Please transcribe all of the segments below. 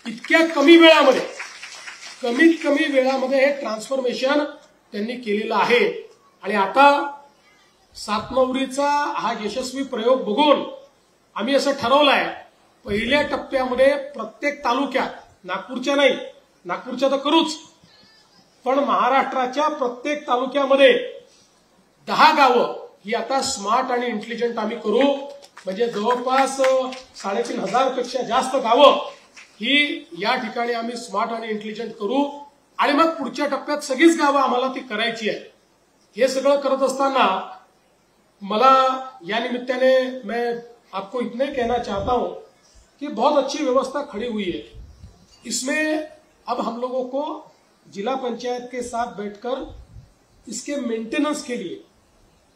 इतक्या कमी वेळामध्ये कमीत कमी वेळामध्ये हे ट्रान्सफॉर्मेशन त्यांनी केलेलं आहे। आणि आता सातनवरीचा हा यशस्वी प्रयोग बघून आम्ही असं ठरवलंय, पहिल्या टप्प्यामध्ये प्रत्येक तालुक्यात, नागपूरच्या नाही, नागपूरच्या तर करूच, पण महाराष्ट्राच्या प्रत्येक तालुक्यामध्ये 10 गावं ही आता स्मार्ट आणि इंटेलिजंट आम्ही करू। म्हणजे जवळपास 3500 पेक्षा जास्त गावं ही या ठिकाणी आम्ही स्मार्ट आणि इंटेलिजंट करू। आणि मग पुढच्या टप्प्यात सगळीच गावं आम्हाला ती करायची आहे। हे सगळं करत असताना मला या निमित्ताने मैं आपको इतने कहना चाहता हूं कि बहुत अच्छी व्यवस्था खड़ी हुई है। इसमें अब हम लोगों को जिला पंचायत के साथ बैठकर इसके मेंटेनेंस के लिए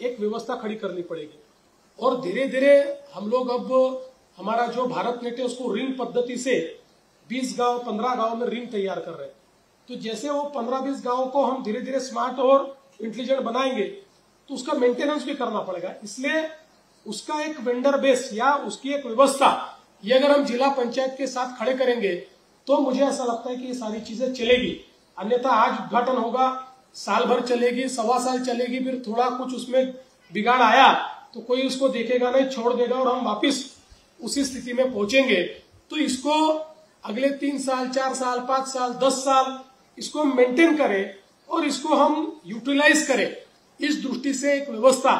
एक व्यवस्था खड़ी करनी पड़ेगी। और धीरे धीरे हम लोग अब हमारा जो भारत नेट है उसको रिंग पद्धति से 20 गांव 15 गांव में रिंग तैयार कर रहे हैं। तो जैसे वो 15-20 गांवों को हम धीरे धीरे स्मार्ट और इंटेलिजेंट बनाएंगे तो उसका मेंटेनेंस भी करना पड़ेगा। इसलिए उसका एक वेंडर बेस या उसकी एक व्यवस्था ये अगर हम जिला पंचायत के साथ खड़े करेंगे तो मुझे ऐसा लगता है कि ये सारी चीजें चलेगी। अन्यथा आज उद्घाटन होगा, साल भर चलेगी, सवा साल चलेगी, फिर थोड़ा कुछ उसमें बिगाड़ आया तो कोई उसको देखेगा नहीं, छोड़ देगा और हम वापिस उसी स्थिति में पहुंचेंगे। तो इसको अगले 3 साल 4 साल 5 साल 10 साल इसको मेंटेन करें और इसको हम यूटिलाइज करें। इस दृष्टि से एक व्यवस्था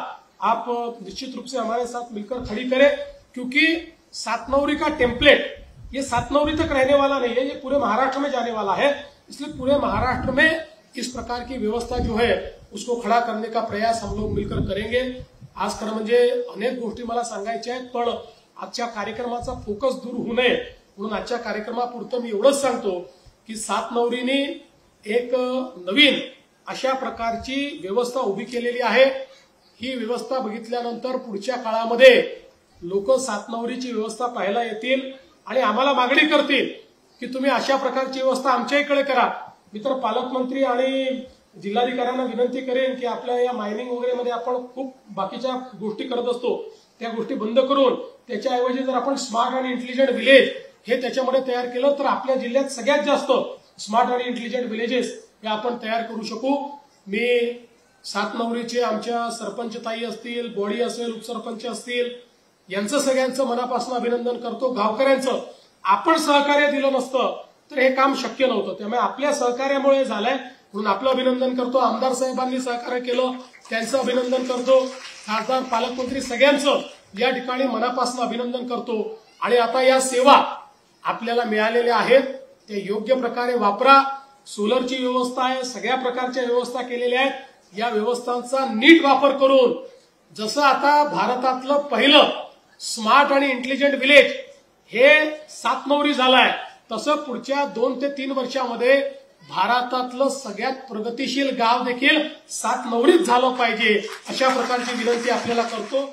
आप निश्चित रूप से हमारे साथ मिलकर खड़ी करें, क्योंकि सातनवरी का टेम्पलेट ये सातनवरी तक रहने वाला नहीं है, ये पूरे महाराष्ट्र में जाने वाला है। इसलिए पूरे महाराष्ट्र में इस प्रकार की व्यवस्था जो है उसको खड़ा करने का प्रयास हम लोग मिलकर करेंगे। आज खरं म्हणजे अनेक गोष्टी मला सांगायच्या आहेत, पण आजच्या कार्यक्रमाचा फोकस दूर होऊ नये म्हणून आजच्या कार्यक्रमापुरतं मी एवढंच सांगतो की सातनवरीने एक नवीन अशा प्रकारची व्यवस्था उभी केलेली आहे। ही व्यवस्था बघितल्यानंतर पुढच्या काळामध्ये लोक सातनवरीची व्यवस्था पाहायला येतील आणि आम्हाला मागणी करतील की तुम्ही अशा प्रकारची व्यवस्था आमच्या इकडे करा। मी तर पालकमंत्री आणि जिल्हाधिकाऱ्यांना विनंती करेन की आपल्या या मायनिंग वगैरे मध्ये आपण खूप बाकीच्या गोष्टी करत असतो, त्या गोष्टी बंद करून त्याच्याऐवजी जर आपण स्मार्ट आणि इंटेलिजंट विलेज हे त्याच्यामध्ये तयार केलं तर आपल्या जिल्ह्यात सगळ्यात जास्त स्मार्ट आणि इंटेलिजंट विलेजेस हे आपण तयार करू शकू। मी सातनवरीचे आमच्या सरपंचताई असतील, बॉडी असेल, उपसरपंच असतील, यांचं सगळ्यांचं मनापासून अभिनंदन करतो। गावकऱ्यांचं आपण सहकार्य दिलं नसतं तर हे काम शक्य नव्हतं, त्यामुळे आपल्या सहकार्यामुळे झालंय म्हणून आपलं अभिनंदन करतो। आमदार साहेबांनी सहकार्य केलं त्यांचं अभिनंदन करतो, खासदार पालकमंत्री सगळ्यांचं या ठिकाणी मनापासून अभिनंदन करतो। आणि आता या सेवा आपल्याला मिळालेल्या आहेत ते योग्य प्रकारे वापरा। सोलरची व्यवस्था आहे, सगळ्या प्रकारच्या व्यवस्था केलेल्या आहेत, या व्यवस्थांचा नीट वापर करून जसं आता भारतातलं पहिलं स्मार्ट आणि इंटेलिजंट विलेज हे सातनवरी झालंय, तसं पुढच्या 2 ते 3 वर्षामध्ये भारतातलं सगळ्यात प्रगतिशील गाव देखील सातनवरीत झालं पाहिजे, अशा प्रकारची विनंती आपल्याला करतो।